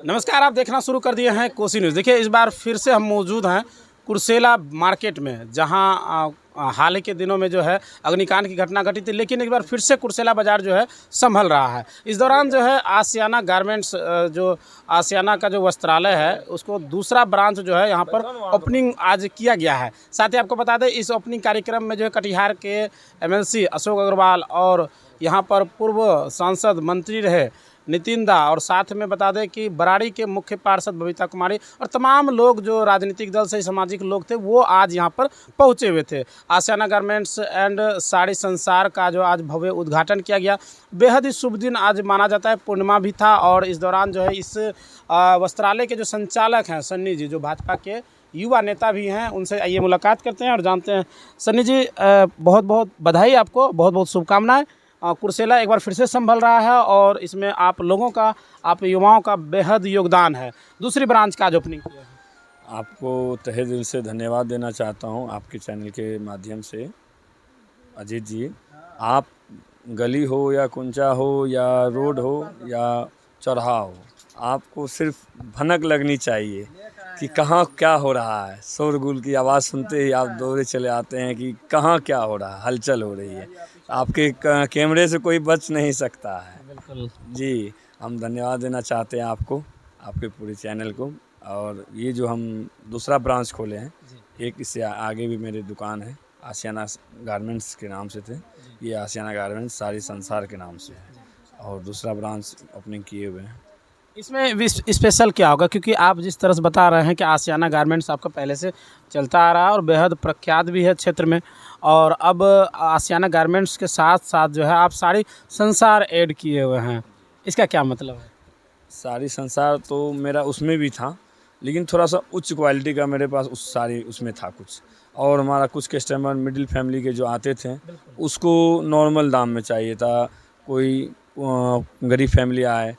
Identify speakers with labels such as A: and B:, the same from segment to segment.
A: नमस्कार, आप देखना शुरू कर दिए हैं कोसी न्यूज़। देखिए, इस बार फिर से हम मौजूद हैं कुर्सेला मार्केट में, जहां हाल ही के दिनों में जो है अग्निकांड की घटना घटी थी, लेकिन एक बार फिर से कुर्सेला बाज़ार जो है संभल रहा है। इस दौरान जो है आशियाना गारमेंट्स, जो आशियाना का जो वस्त्रालय है, उसको दूसरा ब्रांच जो है यहाँ पर ओपनिंग आज किया गया है। साथ ही आपको बता दें, इस ओपनिंग कार्यक्रम में जो है कटिहार के एमएलसी अशोक अग्रवाल और यहाँ पर पूर्व सांसद मंत्री रहे नितिन दा, और साथ में बता दें कि बराड़ी के मुख्य पार्षद बबीता कुमारी और तमाम लोग जो राजनीतिक दल से सामाजिक लोग थे, वो आज यहाँ पर पहुँचे हुए थे। आशियाना गारमेंट्स एंड साड़ी संसार का जो आज भव्य उद्घाटन किया गया, बेहद ही शुभ दिन आज माना जाता है, पूर्णिमा भी था। और इस दौरान जो है इस वस्त्रालय के जो संचालक हैं सन्नी जी, जो भाजपा के युवा नेता भी हैं, उनसे आइए मुलाकात करते हैं और जानते हैं। सन्नी जी, बहुत बहुत बधाई आपको, बहुत बहुत शुभकामनाएं। कुर्सेला एक बार फिर से संभल रहा है और इसमें आप लोगों का, आप युवाओं का बेहद योगदान है। दूसरी ब्रांच का आज ओपनिंग किया है।
B: आपको तहे दिल से धन्यवाद देना चाहता हूं आपके चैनल के माध्यम से। अजीत जी, आप गली हो या कुंचा हो या रोड हो या चौराहा हो, आपको सिर्फ भनक लगनी चाहिए कि कहाँ क्या हो रहा है। शोरगुल की आवाज़ सुनते ही आप दौड़े चले आते हैं कि कहाँ क्या हो रहा है, हलचल हो रही है। आपके कैमरे से कोई बच नहीं सकता है।
A: बिल्कुल
B: जी, हम धन्यवाद देना चाहते हैं आपको, आपके पूरे चैनल को। और ये जो हम दूसरा ब्रांच खोले हैं, एक इससे आगे भी मेरी दुकान है, आशियाना गारमेंट्स के नाम से थे। ये आशियाना गारमेंट्स साड़ी संसार के नाम से है, और दूसरा ब्रांच ओपनिंग किए हुए हैं।
A: इसमें स्पेशल क्या होगा, क्योंकि आप जिस तरह से बता रहे हैं कि आशियाना गारमेंट्स आपका पहले से चलता आ रहा है और बेहद प्रख्यात भी है क्षेत्र में, और अब आशियाना गारमेंट्स के साथ साथ जो है आप साड़ी संसार ऐड किए हुए हैं, इसका क्या मतलब है?
B: साड़ी संसार तो मेरा उसमें भी था, लेकिन थोड़ा सा उच्च क्वालिटी का मेरे पास उस साड़ी उसमें था कुछ। और हमारा कुछ कस्टमर मिडिल फैमिली के जो आते थे, उसको नॉर्मल दाम में चाहिए था। कोई गरीब फैमिली आए,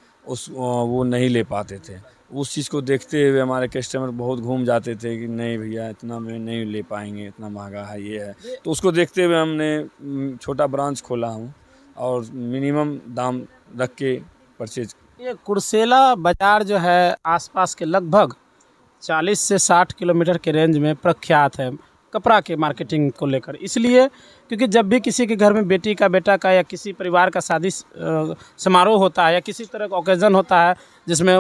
B: वो नहीं ले पाते थे। उस चीज़ को देखते हुए हमारे कस्टमर बहुत घूम जाते थे कि नहीं भैया, इतना में नहीं ले पाएंगे, इतना महंगा है, ये है। तो उसको देखते हुए हमने छोटा ब्रांच खोला हूँ और मिनिमम दाम रख के परचेज।
A: ये कुर्सेला बाज़ार जो है आसपास के लगभग 40 से 60 किलोमीटर के रेंज में प्रख्यात है कपड़ा के मार्केटिंग को लेकर। इसलिए क्योंकि जब भी किसी के घर में बेटी का, बेटा का या किसी परिवार का शादी समारोह होता है या किसी तरह का ओकेज़न होता है जिसमें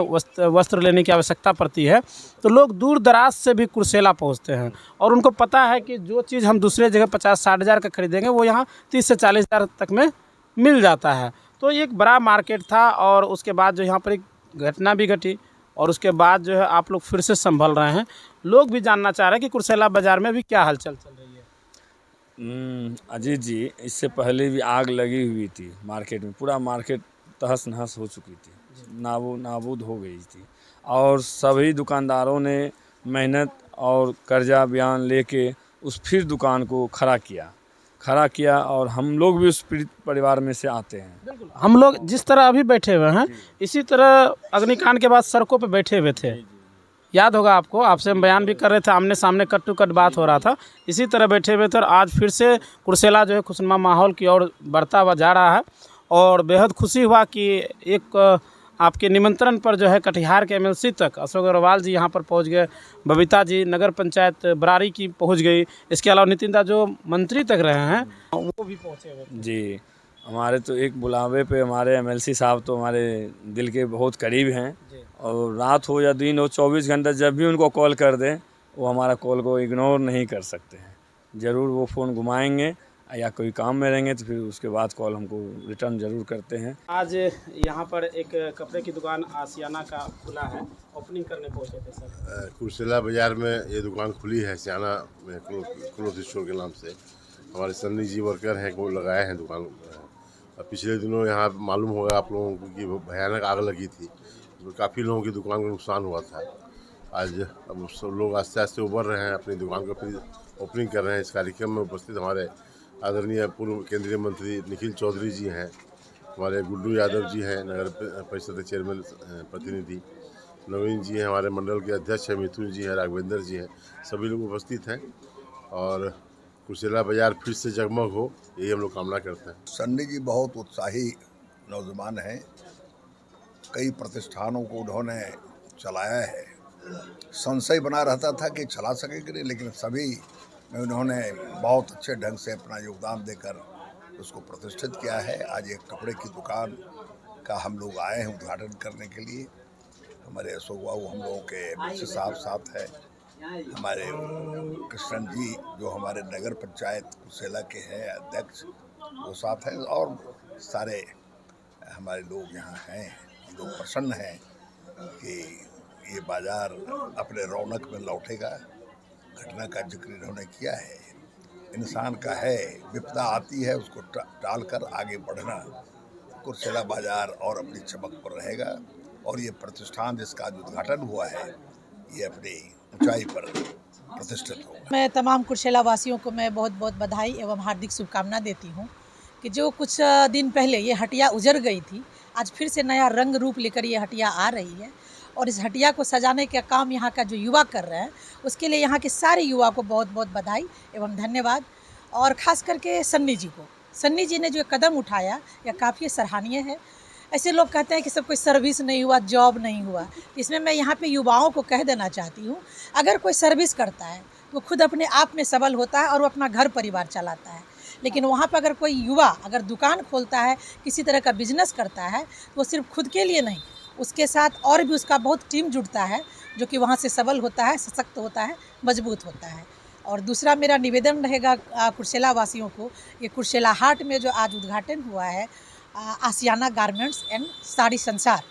A: वस्त्र लेने की आवश्यकता पड़ती है, तो लोग दूर दराज से भी कुर्सेला पहुंचते हैं। और उनको पता है कि जो चीज़ हम दूसरे जगह 50-60 हज़ार का खरीदेंगे, वो यहाँ 30 से 40 हज़ार तक में मिल जाता है। तो ये एक बड़ा मार्केट था, और उसके बाद जो यहाँ पर एक घटना भी घटी, और उसके बाद जो है आप लोग फिर से संभल रहे हैं। लोग भी जानना चाह रहे हैं कि कुर्सेला बाज़ार में भी क्या हलचल चल रही है।
B: अजीत जी, इससे पहले भी आग लगी हुई थी मार्केट में, पूरा मार्केट तहस नहस हो चुकी थी, नाबूद हो गई थी। और सभी दुकानदारों ने मेहनत और कर्जा बयान लेके उस फिर दुकान को खड़ा किया, और हम लोग भी उस पीड़ित परिवार में से आते हैं।
A: हम लोग जिस तरह अभी बैठे हुए हैं, इसी तरह अग्निकांड के बाद सड़कों पे बैठे हुए थे। याद होगा आपको, आपसे हम बयान भी कर रहे थे, आमने सामने कट टू कट बात हो रहा था। इसी तरह बैठे हुए थे, और आज फिर से कुर्सेला जो है खुशनुमा माहौल की ओर बढ़ता हुआ जा रहा है। और बेहद खुशी हुआ कि एक आपके निमंत्रण पर जो है कटिहार के एमएलसी तक अशोक अग्रवाल जी यहाँ पर पहुँच गए, बबीता जी नगर पंचायत बराड़ी की पहुँच गई, इसके अलावा नितिन दा जो मंत्री तक रहे हैं वो भी पहुँचे हुए थे।
B: जी, हमारे तो एक बुलावे पे हमारे एमएलसी साहब तो हमारे दिल के बहुत करीब हैं। और रात हो या दिन हो, 24 घंटा जब भी उनको कॉल कर दें, वो हमारा कॉल को इग्नोर नहीं कर सकते हैं। ज़रूर वो फ़ोन घुमाएंगे, या कोई काम में रहेंगे तो फिर उसके बाद कॉल हमको रिटर्न ज़रूर करते हैं।
A: आज यहाँ पर एक कपड़े की दुकान आशियाना का खुला है, ओपनिंग करने पहुँचे थे सर।
C: कुर्सेला बाज़ार में ये दुकान खुली है, आशियाना में क्लोथ स्टोर के नाम से। हमारे सन्नी जी वर्कर हैं, वो लगाए हैं दुकान। पिछले दिनों यहाँ मालूम होगा आप लोगों को कि भयानक आग लगी थी, तो काफ़ी लोगों की दुकान को नुकसान हुआ था। आज अब सब लोग आस्ते आस्ते उभर रहे हैं, अपनी दुकान को फिर ओपनिंग कर रहे हैं। इस कार्यक्रम में उपस्थित हमारे आदरणीय पूर्व केंद्रीय मंत्री निखिल चौधरी जी हैं, हमारे गुड्डू यादव जी हैं, नगर परिषद के चेयरमैन प्रतिनिधि नवीन जी हैं, हमारे मंडल के अध्यक्ष हैं मिथुन जी हैं, राघवेंद्र जी हैं, सभी लोग उपस्थित हैं। और कुर्सेला बाज़ार फिर से जगमग हो, यही हम लोग कामना करते हैं।
D: सन्नी जी बहुत उत्साही नौजवान हैं। कई प्रतिष्ठानों को उन्होंने चलाया है। संशय बना रहता था कि चला सकेंगे नहीं, लेकिन सभी में उन्होंने बहुत अच्छे ढंग से अपना योगदान देकर उसको प्रतिष्ठित किया है। आज एक कपड़े की दुकान का हम लोग आए हैं उद्घाटन करने के लिए। हमारे अशोक बाबू हम लोगों के एमएलसी साहब साथ है, हमारे कृष्ण जी जो हमारे नगर पंचायत कुर्सेला के हैं अध्यक्ष वो साथ हैं, और सारे हमारे लोग यहाँ हैं। लोग प्रसन्न हैं कि ये बाज़ार अपने रौनक में लौटेगा। घटना का जिक्र इन्होंने किया है। इंसान का है, विपदा आती है उसको टालकर आगे बढ़ना। कुर्सेला बाज़ार और अपनी चमक पर रहेगा, और ये प्रतिष्ठान जिसका आज उद्घाटन हुआ है ये अपनी ऊंचाई पर प्रतिष्ठित होगा।
E: मैं तमाम कुर्सेला वासियों को मैं बहुत बहुत बधाई एवं हार्दिक शुभकामना देती हूँ कि जो कुछ दिन पहले ये हटिया उजड़ गई थी, आज फिर से नया रंग रूप लेकर ये हटिया आ रही है। और इस हटिया को सजाने का काम यहाँ का जो युवा कर रहे हैं उसके लिए यहाँ के सारे युवा को बहुत बहुत बधाई एवं धन्यवाद। और ख़ास करके सन्नी जी को, सन्नी जी ने जो कदम उठाया यह काफ़ी सराहनीय है। ऐसे लोग कहते हैं कि सब कोई सर्विस नहीं हुआ, जॉब नहीं हुआ, इसमें मैं यहाँ पे युवाओं को कह देना चाहती हूँ, अगर कोई सर्विस करता है वो खुद अपने आप में सबल होता है और वो अपना घर परिवार चलाता है। लेकिन वहाँ पर अगर कोई युवा अगर दुकान खोलता है, किसी तरह का बिजनेस करता है, तो वो सिर्फ खुद के लिए नहीं, उसके साथ और भी उसका बहुत टीम जुड़ता है जो कि वहाँ से सबल होता है, सशक्त होता है, मजबूत होता है। और दूसरा मेरा निवेदन रहेगा कुर्सेला वासियों को, ये कुर्सेला हाट में जो आज उद्घाटन हुआ है आसियाना गारमेंट्स एंड साड़ी संसार,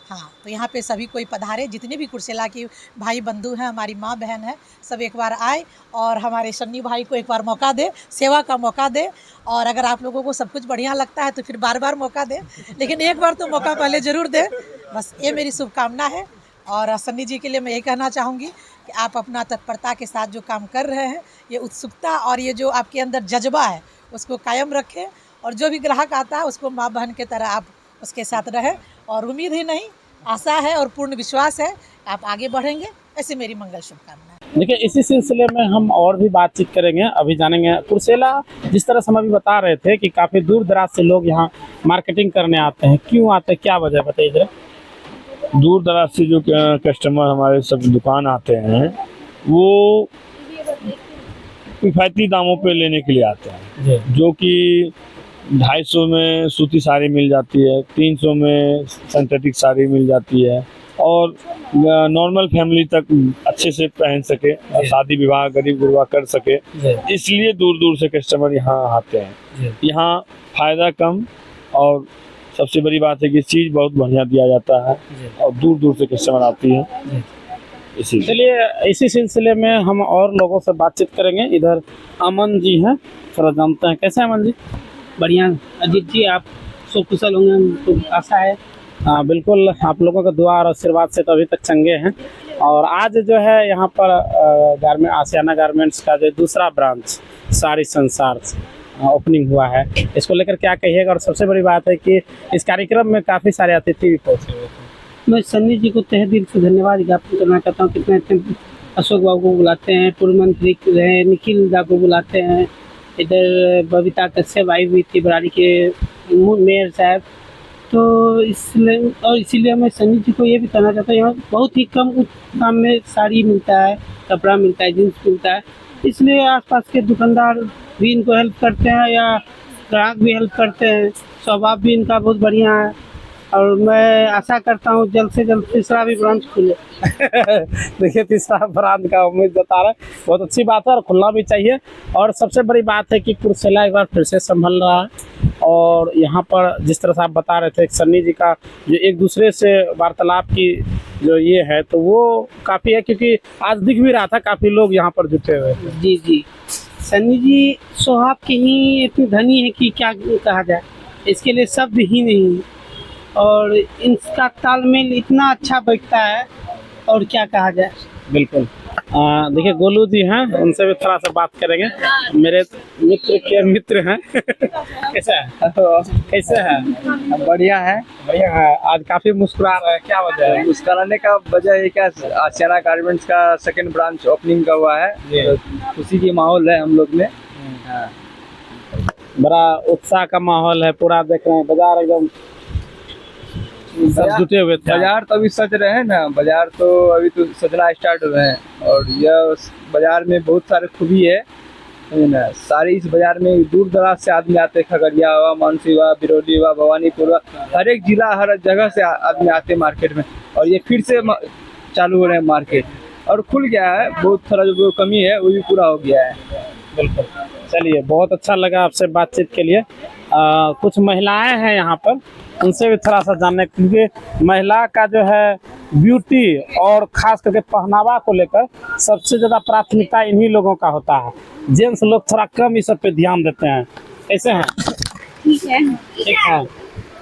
E: हाँ, तो यहाँ पे सभी कोई पधारे, जितने भी कुर्सेला के भाई बंधु हैं, हमारी माँ बहन है, सब एक बार आए और हमारे सन्नी भाई को एक बार मौका दे, सेवा का मौका दे। और अगर आप लोगों को सब कुछ बढ़िया लगता है तो फिर बार बार मौका दे, लेकिन एक बार तो मौका पहले ज़रूर दे। बस ये मेरी शुभकामना है। और सन्नी जी के लिए मैं ये कहना चाहूँगी कि आप अपना तत्परता के साथ जो काम कर रहे हैं, ये उत्सुकता और ये जो आपके अंदर जज्बा है उसको कायम रखें, और जो भी ग्राहक आता है उसको माँ बहन की तरह आप उसके साथ रहें। और उम्मीद ही नहीं, आशा है और पूर्ण विश्वास है आप आगे बढ़ेंगे। ऐसे मेरी मंगल शुभकामनाएं।
A: देखिए, इसी सिलसिले में हम और भी बातचीत करेंगे। अभी जानेंगे कुर्सेला, जिस तरह से हम अभी बता रहे थे कि काफ़ी दूर दराज से लोग यहाँ मार्केटिंग करने आते हैं, क्यों आते हैं, क्या वजह बताइए जरा।
B: दूर दराज से जो कस्टमर हमारे सब दुकान आते हैं वो किफ़ायती दामों पे लेने के लिए आते हैं, जो कि 250 में सूती साड़ी मिल जाती है, 300 में सिंथेटिक साड़ी मिल जाती है, और नॉर्मल फैमिली तक अच्छे से पहन सके, शादी विवाह गरीब गुरबा कर सके, इसलिए दूर दूर से कस्टमर यहाँ आते हैं। यहाँ फ़ायदा कम और सबसे बड़ी बात है कि चीज़ बहुत बढ़िया दिया जाता है और दूर दूर से कस्टमर आती है।
A: चलिए, इसी सिलसिले में हम और लोगों से बातचीत करेंगे। इधर अमन जी हैं, थोड़ा जानते हैं। कैसे हैं अमन जी?
F: बढ़िया अजीत जी, आप सब कुशल होंगे, हमको आशा है।
A: हाँ बिल्कुल, आप लोगों का दुआ और आशीर्वाद से तो अभी तक चंगे हैं। और आज जो है यहाँ पर आसियाना गारमेंट्स का जो दूसरा ब्रांच साड़ी संसार ओपनिंग हुआ है, इसको लेकर क्या कहिएगा। और सबसे बड़ी बात है कि इस कार्यक्रम में काफ़ी सारे अतिथि भी पहुँचे हुए थे।
F: मैं सन्नी जी को तहे दिल से धन्यवाद ज्ञापन करना चाहता हूँ। कितने अच्छे अशोक बाबू को बुलाते हैं, पूर्व मंत्री रहे निखिल दा को बुलाते हैं, इधर बबीता कश्यप आई हुई थी बराड़ी के मेयर साहब। तो इसीलिए मैं सन्नी जी को ये भी कहना चाहता हूँ, यहाँ बहुत ही कम दाम में साड़ी मिलता है, कपड़ा मिलता है, जींस मिलता है, इसलिए आसपास के दुकानदार भी इनको हेल्प करते हैं या ग्राहक भी हेल्प करते हैं। स्वभाव भी इनका बहुत बढ़िया है और मैं आशा करता हूँ जल्द से जल्द तीसरा भी ब्रांच खुले।
A: देखिए, तीसरा ब्रांच का उम्मीद जता रहा है, बहुत अच्छी बात है और खुलना भी चाहिए। और सबसे बड़ी बात है कि कुर्सेला एक बार फिर से संभल रहा है। और यहाँ पर जिस तरह से आप बता रहे थे सन्नी जी का जो एक दूसरे से वार्तालाप की जो ये है, तो वो काफ़ी है, क्योंकि आज दिख भी रहा था काफ़ी लोग यहाँ पर जुटे हुए थे।
F: जी जी, सन्नी जी स्वभाव के ही इतनी धनी है कि क्या कहा जाए, इसके लिए शब्द ही नहीं, और इनका तालमेल इतना अच्छा बैठता है और क्या कहा जाए।
A: बिल्कुल। देखिए, गोलू जी हैं, उनसे भी थोड़ा सा बात करेंगे। मेरे मित्र के मित्र हैं। कैसे है? कैसे है?
G: बढ़िया है।
A: बढ़िया है। आज काफी मुस्कुरा रहे हैं, क्या वजह है?
G: मुस्कुराने का वजह है क्या, आसियाना गारमेंट्स का सेकंड ब्रांच ओपनिंग का हुआ है, तो खुशी की माहौल है हम लोग में।
A: बड़ा उत्साह का माहौल है, पूरा देख रहे हैं बाजार एकदम सब जुटे हुए थे।
G: बाजार तो अभी सज रहे हैं ना, बाजार तो अभी तो सजना स्टार्ट हुए हैं। और यह बाजार में बहुत सारे खूबी है ना। सारे इस बाजार में दूर दराज से आदमी आते हैं, खगड़िया हुआ, मानसी हुआ, बिरौली हुआ, भवानीपुर हुआ, हर एक जिला हर जगह से आदमी आते हैं मार्केट में। और ये फिर से चालू हो रहे हैं मार्केट, और खुल गया है। बहुत सारा जो कमी है वो भी पूरा हो गया है।
A: बिल्कुल। चलिए, बहुत अच्छा लगा आपसे बातचीत के लिए। कुछ महिलाएं हैं यहाँ पर, उनसे भी थोड़ा सा जानने, क्योंकि महिला का जो है ब्यूटी और खास करके पहनावा को लेकर सबसे ज़्यादा प्राथमिकता इन्हीं लोगों का होता है। जेंट्स लोग थोड़ा कम इस सब पे ध्यान देते हैं। कैसे हैं?
H: ठीक है।
A: ठीक है।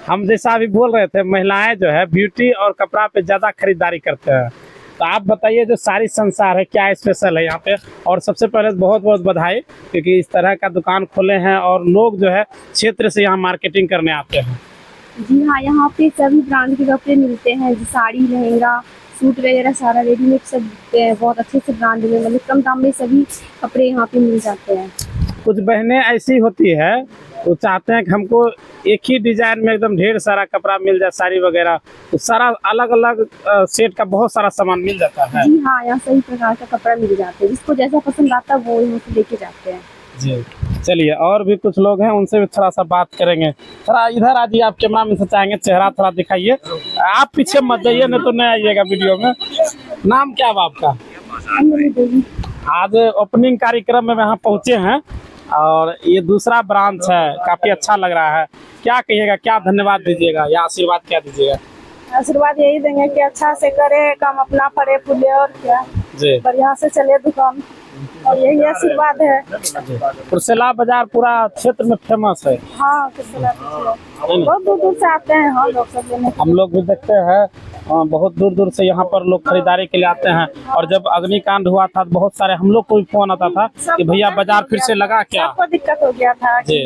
A: हम जैसा अभी बोल रहे थे, महिलाएं जो है ब्यूटी और कपड़ा पे ज़्यादा खरीदारी करते हैं। तो आप बताइए, जो सारी संसार है, क्या स्पेशल है यहाँ पे? और सबसे पहले बहुत बहुत बधाई, क्योंकि इस तरह का दुकान खोले हैं और लोग जो है क्षेत्र से यहाँ मार्केटिंग करने आते हैं।
H: जी हाँ, यहाँ पे सभी ब्रांड के कपड़े मिलते हैं, जो साड़ी, लहंगा, सूट वगैरह सारा रेडीमेड सब मिलते हैं। बहुत अच्छे से ब्रांड में, मतलब कम दाम में सभी कपड़े यहाँ पे मिल जाते हैं।
A: कुछ बहनें ऐसी होती है, वो चाहते हैं कि हमको एक ही डिजाइन में एकदम ढेर सारा कपड़ा मिल जाए, साड़ी वगैरह, तो सारा अलग अलग सेट का बहुत सारा सामान मिल जाता है।
H: जी हाँ, यहाँ सभी प्रकार का कपड़ा मिल जाता है, जिसको जैसा पसंद आता है वो यहाँ से लेके जाते हैं।
A: जी। चलिए, और भी कुछ लोग हैं, उनसे भी थोड़ा सा बात करेंगे। थोड़ा इधर आ जाइए, आप कैमरा में से चाहेंगे, चेहरा थोड़ा दिखाइए। आप पीछे मत जाइए, नहीं तो नहीं आइएगा वीडियो में। नाम क्या है आपका? आज ओपनिंग कार्यक्रम में यहाँ पहुँचे हैं और ये दूसरा ब्रांच है, काफ़ी अच्छा लग रहा है। क्या कहिएगा, क्या धन्यवाद दीजिएगा या आशीर्वाद क्या दीजिएगा?
I: आशीर्वाद यही देंगे कि अच्छा से करे काम, अपना फरे फूले, और क्या
A: जी,
I: बढ़िया से चले दुकान, और यही आशीर्वाद है।
A: कुर्सेला बाजार पूरा क्षेत्र में फेमस है।
I: हाँ, बहुत दूर दूर से आते हैं। हाँ, लोग सब लेने।
A: हम लोग भी देखते हैं, बहुत दूर दूर से यहाँ पर लोग खरीदारी के लिए आते हैं। और जब अग्निकांड हुआ था, बहुत सारे हम लोग को भी फोन आता था कि भैया बाजार फिर से लगा क्या?
I: सबको दिक्कत हो गया था कि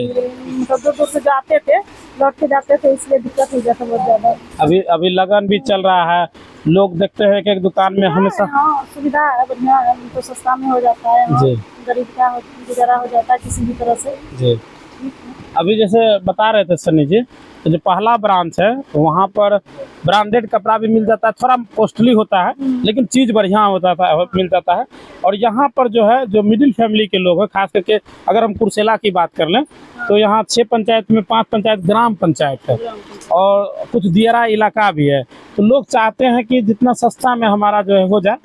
I: मतलब दूर दूर से जो आते थे, लौट के जाते थे, इसलिए दिक्कत हो गया था बहुत ज्यादा।
A: अभी लगन भी चल रहा है, लोग देखते हैं कि एक दुकान में हमेशा
I: सुविधा है, बढ़िया है, तो सस्ता में हो जाता है।
A: जी।
I: गरीब का गुजारा हो जाता है किसी भी तरह से।
A: जी। अभी जैसे बता रहे थे सन्नी जी, तो जो पहला ब्रांच है वहाँ पर ब्रांडेड कपड़ा भी मिल जाता है, थोड़ा कॉस्टली होता है लेकिन चीज़ बढ़िया होता है, मिल जाता है। और यहाँ पर जो है, जो मिडिल फैमिली के लोग हैं, खास करके अगर हम कुर्सेला की बात कर लें तो यहाँ 6 पंचायत में 5 पंचायत ग्राम पंचायत है और कुछ दियरा इलाका भी है। तो लोग चाहते हैं कि जितना सस्ता में हमारा जो है हो जाए,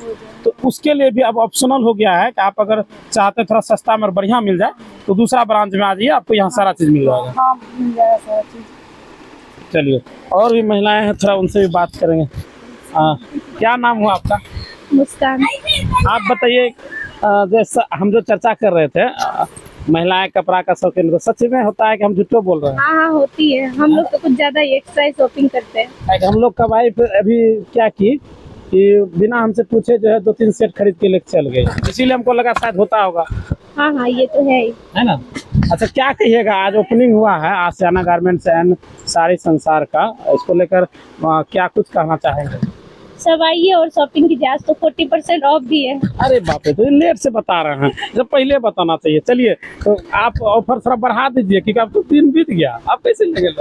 A: तो उसके लिए भी अब ऑप्शनल हो गया है कि आप अगर चाहते थोड़ा सस्ता में और बढ़िया मिल जाए तो दूसरा ब्रांच में आ जाइए, आपको यहाँ सारा चीज़ मिल जाएगा।
I: हाँ, मिल जाएगा सारा चीज़।
A: चलिए, और भी महिलाएं हैं, थोड़ा उनसे भी बात करेंगे। क्या नाम हुआ आपका?
H: मुस्कान।
A: आप बताइए, जैसा हम जो चर्चा कर रहे थे, महिलाएं कपड़ा का शौकीन, तो सच में होता है कि हम झूठो बोल रहे हैं?
H: हाँ हाँ, होती है। हम लोग तो कुछ ज्यादा एक्स्ट्रा शॉपिंग करते हैं।
A: हम लोग कब आए अभी क्या की कि बिना हमसे पूछे जो है 2-3 सेट खरीद के लेके चल गए, इसीलिए हमको लगा शायद होता होगा।
H: हाँ हाँ, ये तो है ही।
A: है ना? अच्छा, क्या कहिएगा, आज ओपनिंग हुआ है आशियाना गारमेंट्स एंड सारी संसार का, इसको लेकर क्या कुछ कहना चाहेंगे?
H: सब आइए और शॉपिंग कीजिए। आज तो 40% ऑफ भी है।
A: अरे बाप रे, तो ये लेट से बता रहे हैं, जब पहले बताना चाहिए। चलिए, तो आप ऑफर थोड़ा बढ़ा दीजिए, क्योंकि अब तो 3 बीत गया, आप कैसे लगे?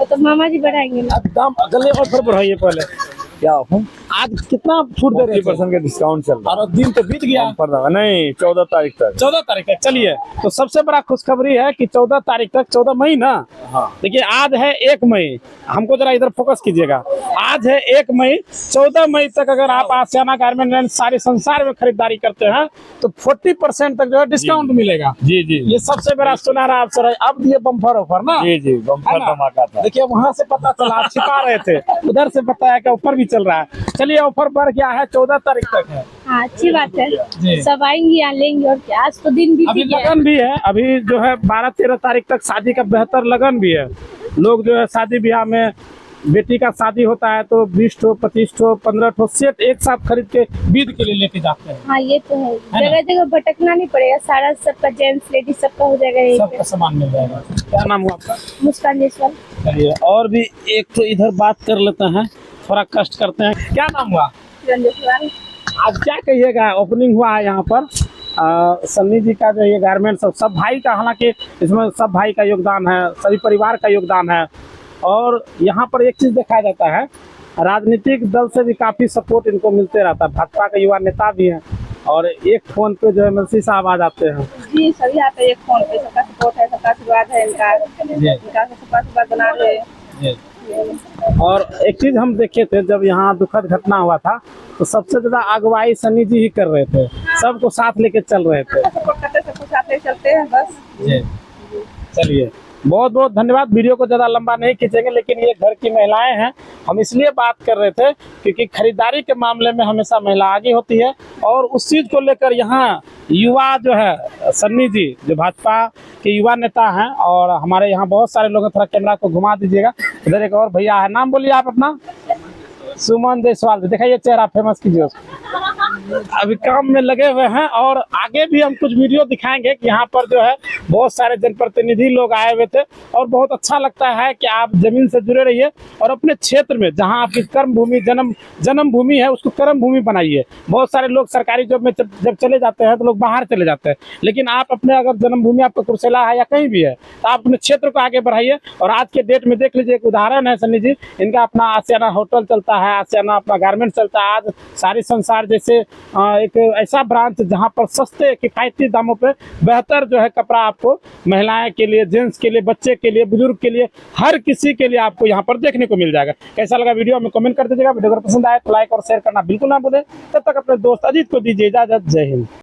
H: तो मामा जी बढ़ाएंगे ना।
A: दाम जल्दी ऑफर बढ़ाइए पहले।
B: क्या ऑफर?
A: आज कितना छूट दे रहे हैं?
B: 40% का डिस्काउंट चल रहा है।
A: और दिन तो बीत गया।
B: नहीं, 14 तारीख तक।
A: 14 तारीख तक। चलिए, तो सबसे बड़ा खुशखबरी है कि 14 तारीख तक, 14 मई ना?
B: हाँ।
A: देखिए, आज है 1 मई, हमको जरा इधर फोकस कीजिएगा। आज है 1 मई, 14 मई तक अगर आप आशियाना गारमेंट एंड सारे संसार में खरीदारी करते हैं तो 40% तक जो है डिस्काउंट मिलेगा।
B: जी जी,
A: ये सबसे बड़ा सुनहरा अवसर है। अब दिए बम्पर ऑफर ना?
B: जी जी, बम्पर धमाका था।
A: देखिए, वहाँ से पता चला, आप छिपा रहे थे, उधर से बताया कि ऑफर भी चल रहा है। चलिए, ऑफर बढ़ गया है, 14 तारीख तक है।
H: हाँ, अच्छी बात है।
A: जी।
H: सब आएंगे यहाँ लेंगे, और क्या, आज तो दिन भी
A: अभी
H: गया है।
A: लगन भी है, अभी जो है 12-13 तारीख तक शादी का बेहतर लगन भी है। लोग जो है शादी ब्याह में, बेटी का शादी होता है तो 20 ठो 25 ठो 15 ठो सेट एक साथ खरीद के बीद के लिए लेके जाते हैं।
H: हाँ, ये तो है।
A: ना?
H: जगह जगह भटकना नहीं पड़ेगा, सारा सबका, जेंट्स लेडीज सबका हो जाएगा यहीं
A: सबका
H: पे।
A: सामान मिल जाएगा। क्या नाम हुआ आपका?
H: मुस्कान जयसवाल।
A: चलिए, और भी एक तो इधर बात कर लेते हैं, थोड़ा कष्ट करते हैं। क्या नाम हुआ?
H: जयसवाल।
A: आज क्या कहिएगा, ओपनिंग हुआ है यहाँ पर सन्नी जी का जो ये गारमेंट्स, सब भाई का, हालांकि इसमें सब भाई का योगदान है, सभी परिवार का योगदान है। और यहाँ पर एक चीज़ देखा जाता है राजनीतिक दल से भी काफ़ी सपोर्ट इनको मिलते रहता है। भाजपा के युवा नेता भी हैं और एक फ़ोन पे जो MLC साहब आ जाते हैं।
I: जी सभी आते हैं एक फोन पे, सबका सपोर्ट है, सबका आशीर्वाद है इनका सबका आशीर्वाद बना रहे।
A: और एक चीज़ हम देखे थे, जब यहाँ दुखद घटना हुआ था तो सबसे ज़्यादा अगुवाई सन्नी जी ही कर रहे थे, सबको साथ लेके चल रहे थे।
I: सपोर्ट करते सबको साथ लेके चलते हैं बस।
A: चलिए, बहुत बहुत धन्यवाद। वीडियो को ज़्यादा लंबा नहीं खींचेंगे, लेकिन ये घर की महिलाएं हैं, हम इसलिए बात कर रहे थे क्योंकि खरीदारी के मामले में हमेशा महिला आगे होती है और उस चीज़ को लेकर यहाँ युवा जो है सन्नी जी जो भाजपा के युवा नेता हैं और हमारे यहाँ बहुत सारे लोग हैं। थोड़ा कैमरा को घुमा दीजिएगा। इधर एक और भैया है, नाम बोलिए आप अपना। सुमन जायसवाल, दिखाइए चेहरा, फेमस कीजिए उसको। अभी काम में लगे हुए हैं और आगे भी हम कुछ वीडियो दिखाएंगे कि यहाँ पर जो है बहुत सारे जनप्रतिनिधि लोग आए हुए थे और बहुत अच्छा लगता है कि आप जमीन से जुड़े रहिए और अपने क्षेत्र में जहाँ आपकी कर्म भूमि जन्म भूमि है उसको कर्म भूमि बनाइए। बहुत सारे लोग सरकारी जॉब में जब चले जाते हैं तो लोग बाहर चले जाते हैं, लेकिन आप अपने अगर जन्मभूमि आपका कुर्सेला है या कहीं भी है तो आप अपने क्षेत्र को आगे बढ़ाइए। और आज के डेट में देख लीजिए, एक उदाहरण है सन्नी जी, इनका अपना आशियाना होटल चलता है, आशियाना अपना गारमेंट चलता है। आज सारी संसार जैसे एक ऐसा ब्रांच जहां पर सस्ते किफायती दामों पे बेहतर जो है कपड़ा आपको महिलाएं के लिए, जेंट्स के लिए, बच्चे के लिए, बुजुर्ग के लिए, हर किसी के लिए आपको यहाँ पर देखने को मिल जाएगा। कैसा लगा वीडियो हमें कमेंट कर दीजिएगा। वीडियो अगर पसंद आए तो लाइक और शेयर करना बिल्कुल ना भूलें। तब तक अपने दोस्त अजीत को दीजिए इजाजत। जय हिंद।